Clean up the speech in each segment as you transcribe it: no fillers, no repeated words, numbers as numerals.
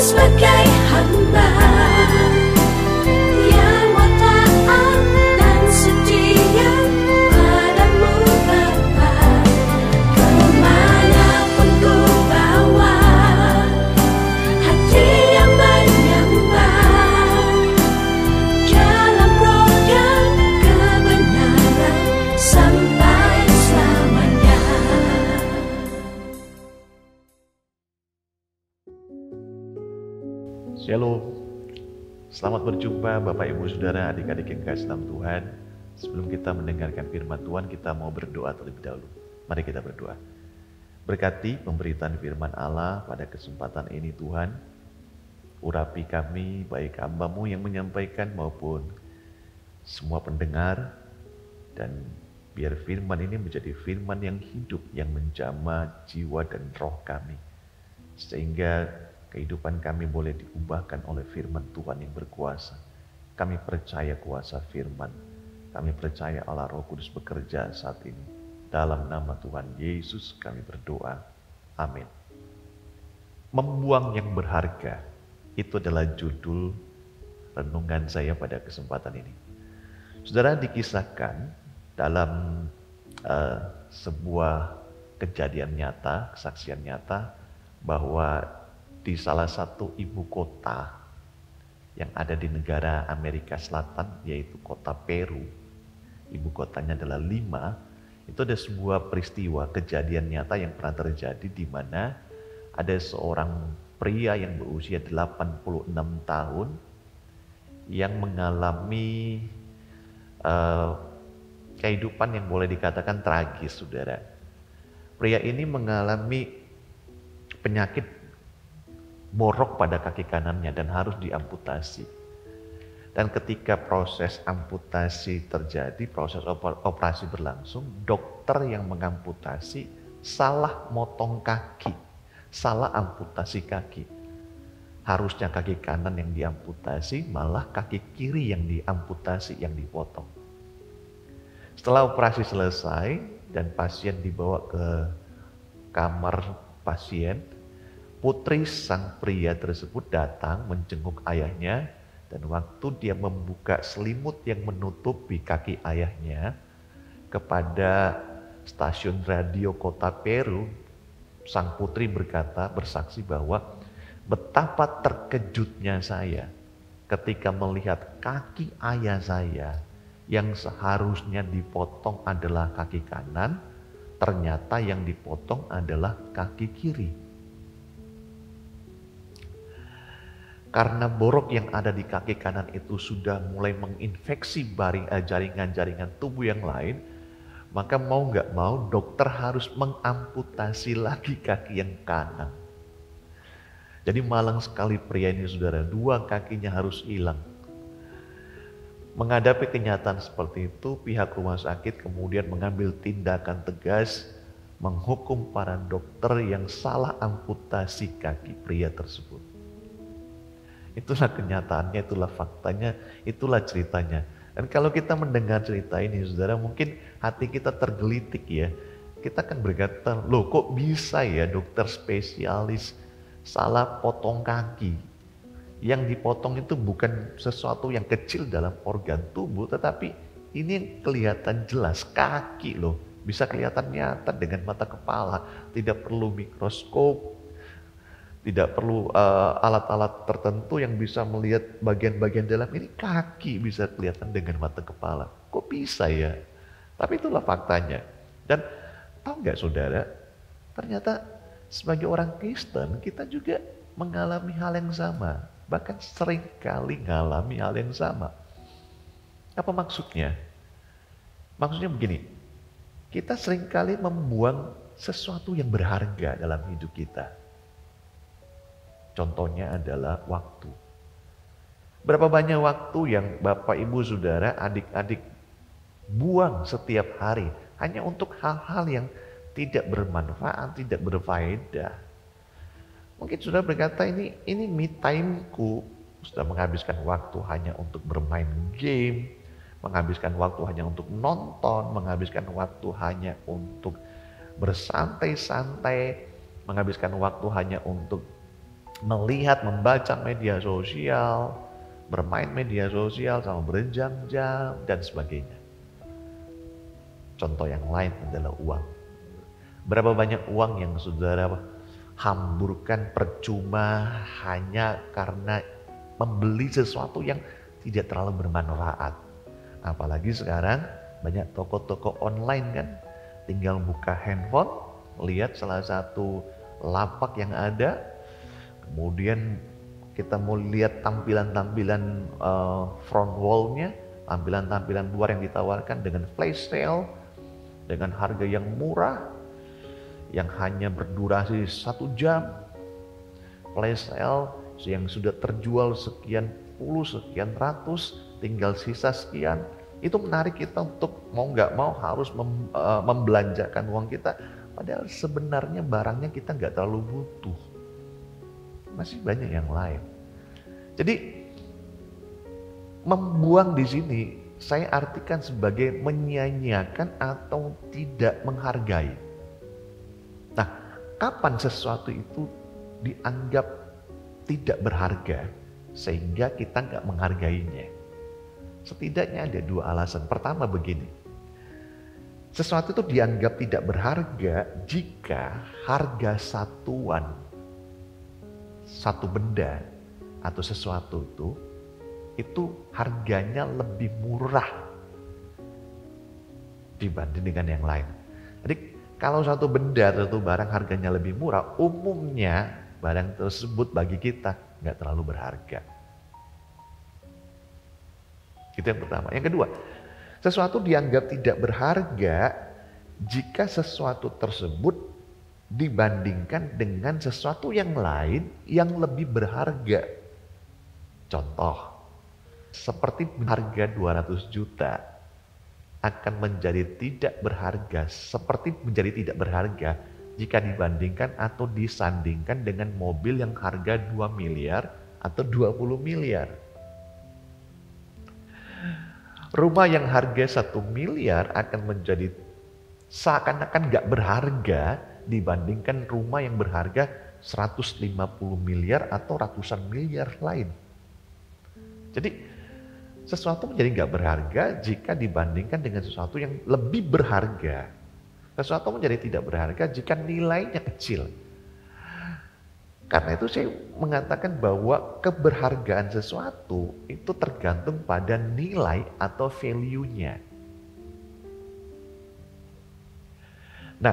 sebagai hamba yang mau taat dan setia padamu Bapa. Kemanapun ku bawa hati yang menyembah, dalam roh dan kebenaran sampai selamanya. Shalom, selamat berjumpa Bapak Ibu Saudara, adik-adik yang kasih dalam Tuhan. Sebelum kita mendengarkan firman Tuhan, kita mau berdoa terlebih dahulu. Mari kita berdoa. Berkati pemberitaan firman Allah pada kesempatan ini Tuhan. Urapi kami, baik hamba-Mu yang menyampaikan maupun semua pendengar. Dan biar firman ini menjadi firman yang hidup, yang menjamah jiwa dan roh kami. Sehingga kehidupan kami boleh diubahkan oleh firman Tuhan yang berkuasa. Kami percaya kuasa firman. Kami percaya Allah Roh Kudus bekerja saat ini. Dalam nama Tuhan Yesus kami berdoa. Amin. Membuang yang berharga. Itu adalah judul renungan saya pada kesempatan ini. Saudara, dikisahkan dalam sebuah kejadian nyata, kesaksian nyata, bahwa di salah satu ibu kota yang ada di negara Amerika Selatan, yaitu kota Peru, ibu kotanya adalah Lima. Itu ada sebuah peristiwa kejadian nyata yang pernah terjadi, di mana ada seorang pria yang berusia 86 tahun yang mengalami kehidupan yang boleh dikatakan tragis, saudara. Pria ini mengalami penyakit borok pada kaki kanannya dan harus diamputasi. Dan ketika proses amputasi terjadi, proses operasi berlangsung, dokter yang mengamputasi salah motong kaki, salah amputasi kaki. Harusnya kaki kanan yang diamputasi, malah kaki kiri yang diamputasi, yang dipotong. Setelah operasi selesai dan pasien dibawa ke kamar pasien, putri sang pria tersebut datang menjenguk ayahnya, dan waktu dia membuka selimut yang menutupi kaki ayahnya kepada stasiun radio kota Peru, sang putri bersaksi bahwa betapa terkejutnya saya ketika melihat kaki ayah saya yang seharusnya dipotong adalah kaki kanan, ternyata yang dipotong adalah kaki kiri. Karena borok yang ada di kaki kanan itu sudah mulai menginfeksi jaringan-jaringan tubuh yang lain, maka mau nggak mau dokter harus mengamputasi lagi kaki yang kanan. Jadi malang sekali pria ini, saudara, dua kakinya harus hilang. Menghadapi kenyataan seperti itu, pihak rumah sakit kemudian mengambil tindakan tegas, menghukum para dokter yang salah amputasi kaki pria tersebut. Itulah kenyataannya, itulah faktanya, itulah ceritanya. Dan kalau kita mendengar cerita ini, saudara, mungkin hati kita tergelitik ya. Kita akan berkata, loh kok bisa ya dokter spesialis salah potong kaki. Yang dipotong itu bukan sesuatu yang kecil dalam organ tubuh, tetapi ini yang kelihatan jelas, kaki loh. Bisa kelihatan nyata dengan mata kepala, tidak perlu mikroskop. Tidak perlu alat-alat tertentu yang bisa melihat bagian-bagian dalam ini, kaki bisa kelihatan dengan mata kepala. Kok bisa ya? Tapi itulah faktanya. Dan tahu nggak saudara, ternyata sebagai orang Kristen kita juga mengalami hal yang sama. Bahkan sering kali mengalami hal yang sama. Apa maksudnya? Maksudnya begini, kita sering kali membuang sesuatu yang berharga dalam hidup kita. Contohnya adalah waktu. Berapa banyak waktu yang Bapak, Ibu, Saudara, adik-adik buang setiap hari hanya untuk hal-hal yang tidak bermanfaat, tidak berfaedah. Mungkin sudah berkata ini me time-ku, sudah menghabiskan waktu hanya untuk bermain game, menghabiskan waktu hanya untuk nonton, menghabiskan waktu hanya untuk bersantai-santai, menghabiskan waktu hanya untuk melihat, membaca media sosial, bermain media sosial sama berjam-jam dan sebagainya. Contoh yang lain adalah uang. Berapa banyak uang yang saudara hamburkan percuma hanya karena membeli sesuatu yang tidak terlalu bermanfaat. Apalagi sekarang banyak toko-toko online kan, tinggal buka handphone, lihat salah satu lapak yang ada, kemudian kita mau lihat tampilan-tampilan front wall-nya, tampilan-tampilan luar yang ditawarkan dengan flash sale, dengan harga yang murah, yang hanya berdurasi 1 jam, flash sale yang sudah terjual sekian puluh, sekian ratus, tinggal sisa sekian. Itu menarik kita untuk mau nggak mau harus membelanjakan uang kita. Padahal sebenarnya barangnya kita nggak terlalu butuh. Masih banyak yang lain. Jadi membuang di sini saya artikan sebagai menyia-nyiakan atau tidak menghargai. Nah, kapan sesuatu itu dianggap tidak berharga sehingga kita nggak menghargainya? Setidaknya ada 2 alasan. Pertama begini, sesuatu itu dianggap tidak berharga jika harga satuan, satu benda atau sesuatu itu harganya lebih murah dibanding dengan yang lain. Jadi kalau satu benda atau satu barang harganya lebih murah, umumnya barang tersebut bagi kita nggak terlalu berharga. Itu yang pertama. Yang kedua, sesuatu dianggap tidak berharga jika sesuatu tersebut dibandingkan dengan sesuatu yang lain yang lebih berharga. Contoh, seperti harga 200 juta akan menjadi tidak berharga, seperti menjadi tidak berharga jika dibandingkan atau disandingkan dengan mobil yang harga 2 miliar atau 20 miliar. Rumah yang harga 1 miliar akan menjadi seakan-akan gak berharga dibandingkan rumah yang berharga 150 miliar atau ratusan miliar lain. Jadi sesuatu menjadi gak berharga jika dibandingkan dengan sesuatu yang lebih berharga. Sesuatu menjadi tidak berharga jika nilainya kecil. Karena itu saya mengatakan bahwa keberhargaan sesuatu itu tergantung pada nilai atau value-nya. Nah,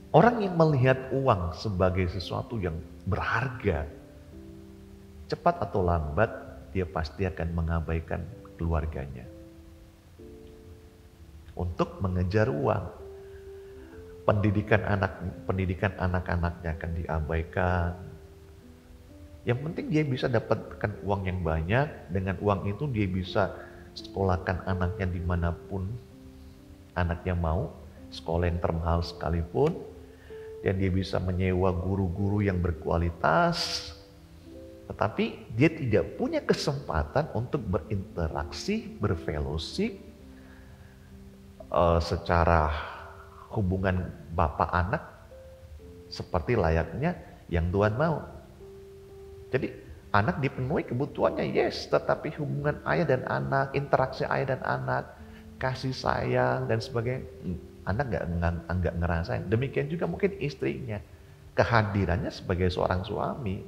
orang yang melihat uang sebagai sesuatu yang berharga, cepat atau lambat dia pasti akan mengabaikan keluarganya untuk mengejar uang. Pendidikan anak-anaknya akan diabaikan. Yang penting dia bisa dapatkan uang yang banyak. Dengan uang itu dia bisa sekolahkan anaknya dimanapun anaknya mau, sekolah yang termahal sekalipun, dan dia bisa menyewa guru-guru yang berkualitas. Tetapi dia tidak punya kesempatan untuk berinteraksi, berfellowship secara hubungan bapak anak seperti layaknya yang Tuhan mau. Jadi anak dipenuhi kebutuhannya, yes, tetapi hubungan ayah dan anak, interaksi ayah dan anak, kasih sayang dan sebagainya, anak nggak ngerasain. Demikian juga mungkin istrinya, kehadirannya sebagai seorang suami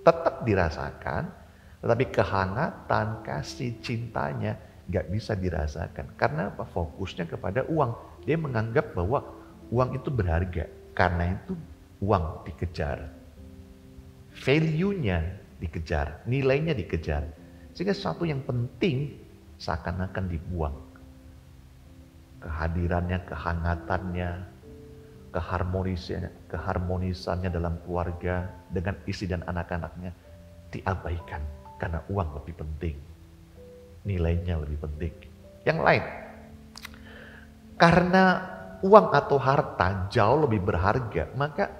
tetap dirasakan, tetapi kehangatan, kasih, cintanya nggak bisa dirasakan. Karena apa? Fokusnya kepada uang. Dia menganggap bahwa uang itu berharga. Karena itu uang dikejar. Value-nya dikejar, nilainya dikejar. Sehingga sesuatu yang penting seakan-akan dibuang. Kehadirannya, kehangatannya, keharmonisannya dalam keluarga dengan istri dan anak-anaknya diabaikan. Karena uang lebih penting. Nilainya lebih penting. Yang lain, karena uang atau harta jauh lebih berharga, maka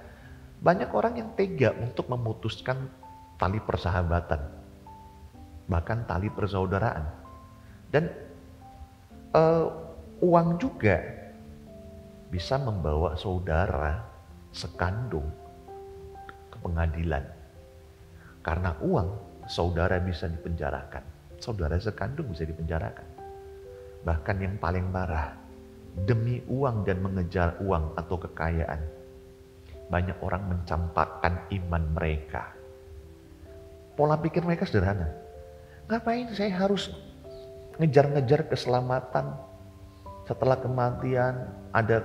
banyak orang yang tega untuk memutuskan tali persahabatan, bahkan tali persaudaraan. Dan uang juga bisa membawa saudara sekandung ke pengadilan. Karena uang, saudara bisa dipenjarakan. Saudara sekandung bisa dipenjarakan. Bahkan yang paling parah, demi uang dan mengejar uang atau kekayaan, banyak orang mencampakkan iman mereka. Pola pikir mereka sederhana. Ngapain saya harus ngejar-ngejar keselamatan, setelah kematian ada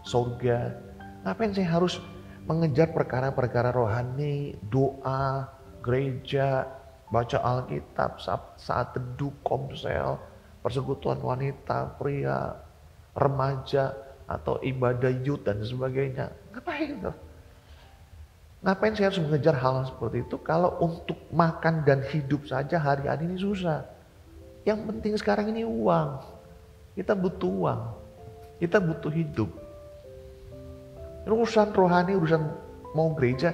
surga? Ngapain saya harus mengejar perkara-perkara rohani, doa, gereja, baca Alkitab, saat teduh, komsel, persekutuan wanita, pria, remaja, atau ibadah youth dan sebagainya? Ngapain tuh? Ngapain saya harus mengejar hal seperti itu kalau untuk makan dan hidup saja hari-hari ini susah? Yang penting sekarang ini uang. Kita butuh uang. Kita butuh hidup. Urusan rohani, urusan mau gereja,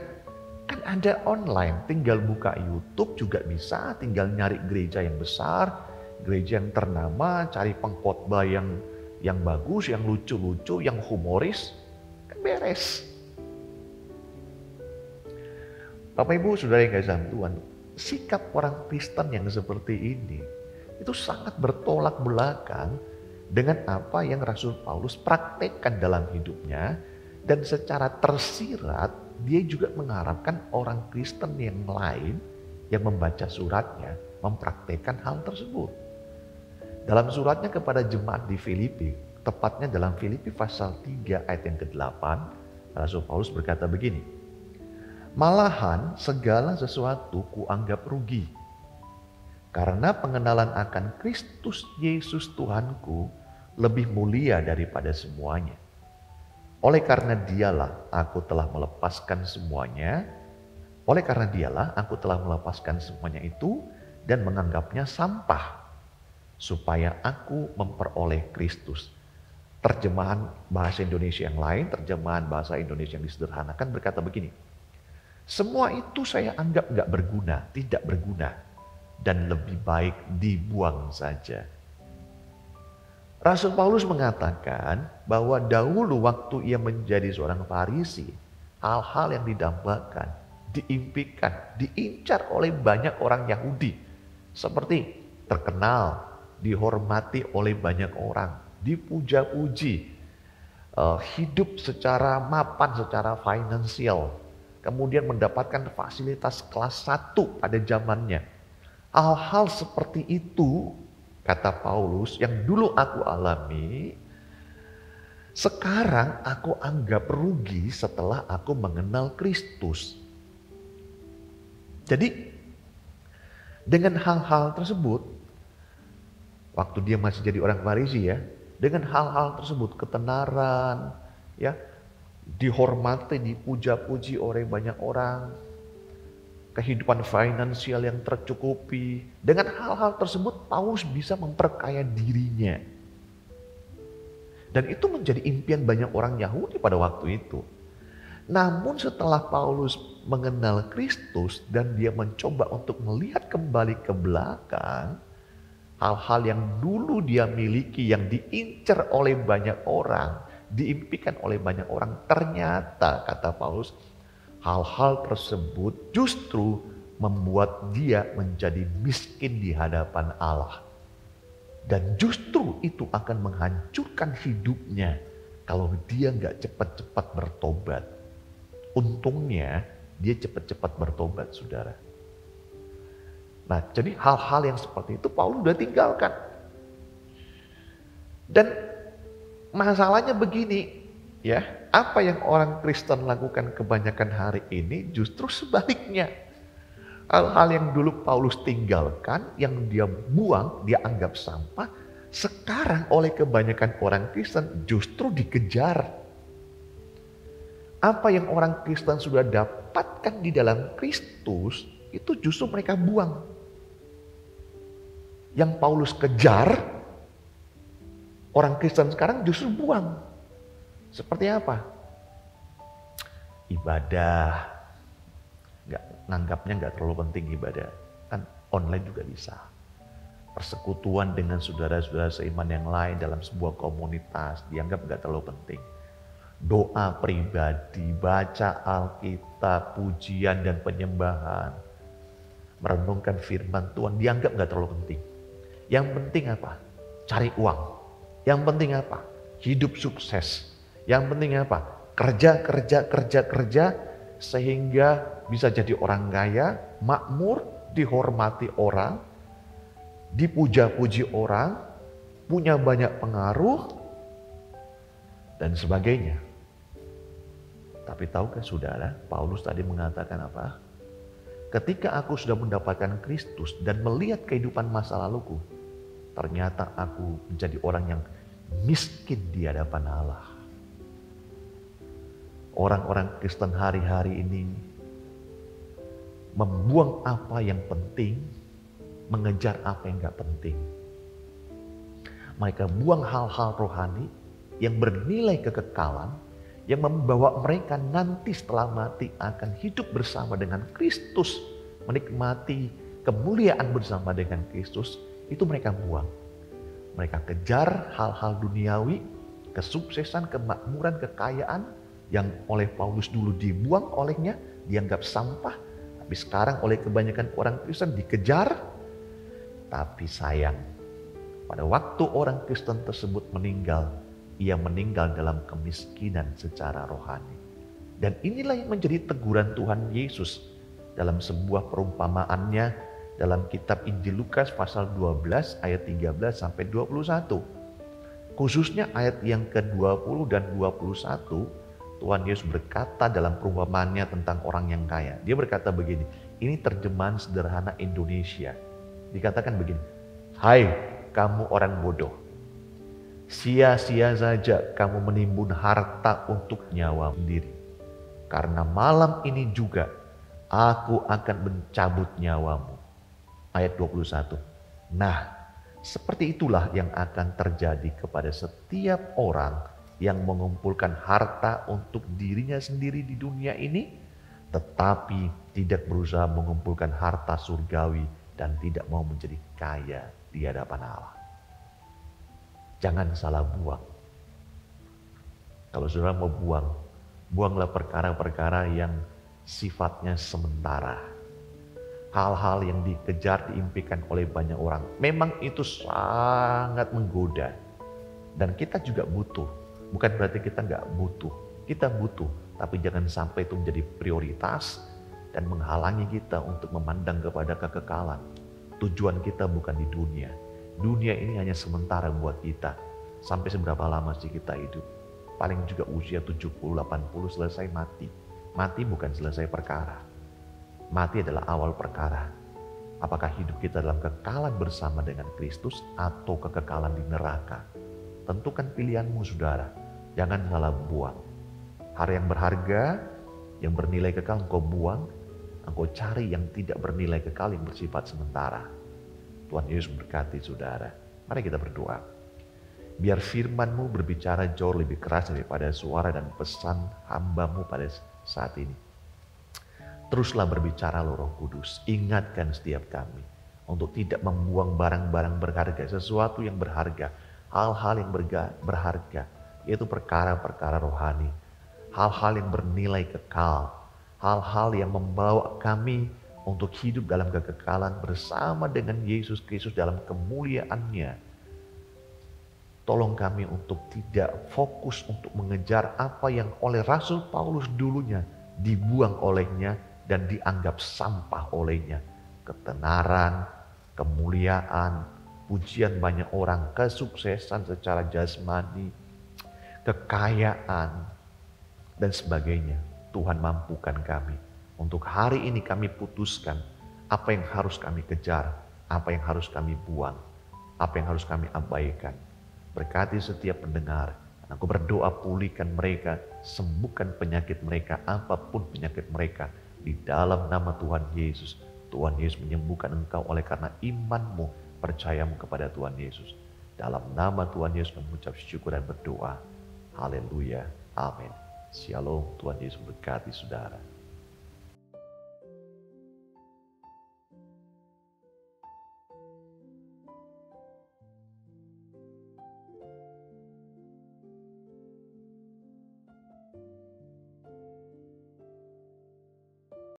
kan ada online. Tinggal buka YouTube juga bisa. Tinggal nyari gereja yang besar, gereja yang ternama, cari pengkhotbah yang bagus, yang lucu-lucu, yang humoris. Kan beres. Bapak Ibu Saudara yang kasih Tuhan, sikap orang Kristen yang seperti ini itu sangat bertolak belakang dengan apa yang Rasul Paulus praktekkan dalam hidupnya, dan secara tersirat dia juga mengharapkan orang Kristen yang lain yang membaca suratnya mempraktekkan hal tersebut. Dalam suratnya kepada jemaat di Filipi, tepatnya dalam Filipi pasal 3 ayat yang ke-8, Rasul Paulus berkata begini, "Malahan segala sesuatu kuanggap rugi, karena pengenalan akan Kristus Yesus Tuhanku lebih mulia daripada semuanya. Oleh karena dialah aku telah melepaskan semuanya. Oleh karena dialah aku telah melepaskan semuanya itu dan menganggapnya sampah, supaya aku memperoleh Kristus." Terjemahan bahasa Indonesia yang lain, terjemahan bahasa Indonesia yang disederhanakan berkata begini, "Semua itu saya anggap gak berguna, tidak berguna, dan lebih baik dibuang saja." Rasul Paulus mengatakan bahwa dahulu waktu ia menjadi seorang Farisi, hal-hal yang didambakan, diimpikan, diincar oleh banyak orang Yahudi. Seperti terkenal, dihormati oleh banyak orang, dipuja-puji, hidup secara mapan, secara finansial, kemudian mendapatkan fasilitas kelas 1 pada zamannya. Hal-hal seperti itu, kata Paulus, yang dulu aku alami, sekarang aku anggap rugi setelah aku mengenal Kristus. Jadi, dengan hal-hal tersebut, waktu dia masih jadi orang Farisi ya, dengan hal-hal tersebut, ketenaran, ya, dihormati, dipuja-puji oleh banyak orang, kehidupan finansial yang tercukupi. Dengan hal-hal tersebut Paulus bisa memperkaya dirinya. Dan itu menjadi impian banyak orang Yahudi pada waktu itu. Namun setelah Paulus mengenal Kristus dan dia mencoba untuk melihat kembali ke belakang, hal-hal yang dulu dia miliki, yang diincar oleh banyak orang, diimpikan oleh banyak orang, ternyata kata Paulus, hal-hal tersebut justru membuat dia menjadi miskin di hadapan Allah. Dan justru itu akan menghancurkan hidupnya kalau dia nggak cepat-cepat bertobat. Untungnya dia cepat-cepat bertobat, saudara. Nah, jadi hal-hal yang seperti itu Paulus udah tinggalkan. Dan masalahnya begini, ya, apa yang orang Kristen lakukan kebanyakan hari ini justru sebaliknya. Hal-hal yang dulu Paulus tinggalkan, yang dia buang, dia anggap sampah, sekarang oleh kebanyakan orang Kristen justru dikejar. Apa yang orang Kristen sudah dapatkan di dalam Kristus, itu justru mereka buang. Yang Paulus kejar, orang Kristen sekarang justru buang. Seperti apa? Ibadah. Nganggapnya nggak terlalu penting ibadah. Kan online juga bisa. Persekutuan dengan saudara-saudara seiman yang lain dalam sebuah komunitas dianggap nggak terlalu penting. Doa pribadi, baca Alkitab, pujian dan penyembahan, merenungkan firman Tuhan dianggap nggak terlalu penting. Yang penting apa? Cari uang. Yang penting apa? Hidup sukses. Yang penting apa? Kerja sehingga bisa jadi orang kaya, makmur, dihormati orang, dipuja-puji orang, punya banyak pengaruh, dan sebagainya. Tapi tahukah saudara, Paulus tadi mengatakan apa? Ketika aku sudah mendapatkan Kristus dan melihat kehidupan masa laluku, ternyata aku menjadi orang yang miskin di hadapan Allah. Orang-orang Kristen hari-hari ini membuang apa yang penting, mengejar apa yang gak penting. Mereka buang hal-hal rohani yang bernilai kekekalan, yang membawa mereka nanti setelah mati akan hidup bersama dengan Kristus, menikmati kemuliaan bersama dengan Kristus, itu mereka buang. Mereka kejar hal-hal duniawi, kesuksesan, kemakmuran, kekayaan yang oleh Paulus dulu dibuang olehnya, dianggap sampah, tapi sekarang oleh kebanyakan orang Kristen dikejar. Tapi sayang, pada waktu orang Kristen tersebut meninggal, ia meninggal dalam kemiskinan secara rohani. Dan inilah yang menjadi teguran Tuhan Yesus dalam sebuah perumpamaannya dalam kitab Injil Lukas pasal 12 ayat 13 sampai 21. Khususnya ayat yang ke-20 dan 21, Tuhan Yesus berkata dalam perumpamaannya tentang orang yang kaya. Dia berkata begini, ini terjemahan sederhana Indonesia. Dikatakan begini, hai kamu orang bodoh, sia-sia saja kamu menimbun harta untuk nyawa sendiri. Karena malam ini juga aku akan mencabut nyawamu. Ayat 21. Nah, seperti itulah yang akan terjadi kepada setiap orang yang mengumpulkan harta untuk dirinya sendiri di dunia ini, tetapi tidak berusaha mengumpulkan harta surgawi dan tidak mau menjadi kaya di hadapan Allah. Jangan salah buang. Kalau saudara mau buang, buanglah perkara-perkara yang sifatnya sementara. Hal-hal yang dikejar, diimpikan oleh banyak orang. Memang itu sangat menggoda. Dan kita juga butuh. Bukan berarti kita nggak butuh. Kita butuh, tapi jangan sampai itu menjadi prioritas dan menghalangi kita untuk memandang kepada kekekalan. Tujuan kita bukan di dunia. Dunia ini hanya sementara buat kita. Sampai seberapa lama sih kita hidup? Paling juga usia 70-80 selesai mati. Mati bukan selesai perkara. Mati adalah awal perkara. Apakah hidup kita dalam kekekalan bersama dengan Kristus atau kekekalan di neraka? Tentukan pilihanmu saudara. Jangan salah buang. Hal yang berharga, yang bernilai kekal engkau buang. Engkau cari yang tidak bernilai kekal, yang bersifat sementara. Tuhan Yesus berkati saudara. Mari kita berdoa. Biar firman-Mu berbicara jauh lebih keras daripada suara dan pesan hamba-Mu pada saat ini. Teruslah berbicara Roh Kudus. Ingatkan setiap kami untuk tidak membuang barang-barang berharga, sesuatu yang berharga, hal-hal yang berharga, yaitu perkara-perkara rohani, hal-hal yang bernilai kekal, hal-hal yang membawa kami untuk hidup dalam kekekalan bersama dengan Yesus Kristus dalam kemuliaannya. Tolong kami untuk tidak fokus untuk mengejar apa yang oleh Rasul Paulus dulunya dibuang olehnya dan dianggap sampah olehnya. Ketenaran, kemuliaan, pujian banyak orang, kesuksesan secara jasmani, kekayaan, dan sebagainya. Tuhan mampukan kami. Untuk hari ini kami putuskan apa yang harus kami kejar, apa yang harus kami buang, apa yang harus kami abaikan. Berkati setiap pendengar. Aku berdoa pulihkan mereka, sembuhkan penyakit mereka, apapun penyakit mereka. Di dalam nama Tuhan Yesus. Tuhan Yesus menyembuhkan engkau oleh karena imanmu, percayamu kepada Tuhan Yesus. Dalam nama Tuhan Yesus mengucap syukur dan berdoa. Haleluya. Amin. Shalom. Tuhan Yesus berkati saudara.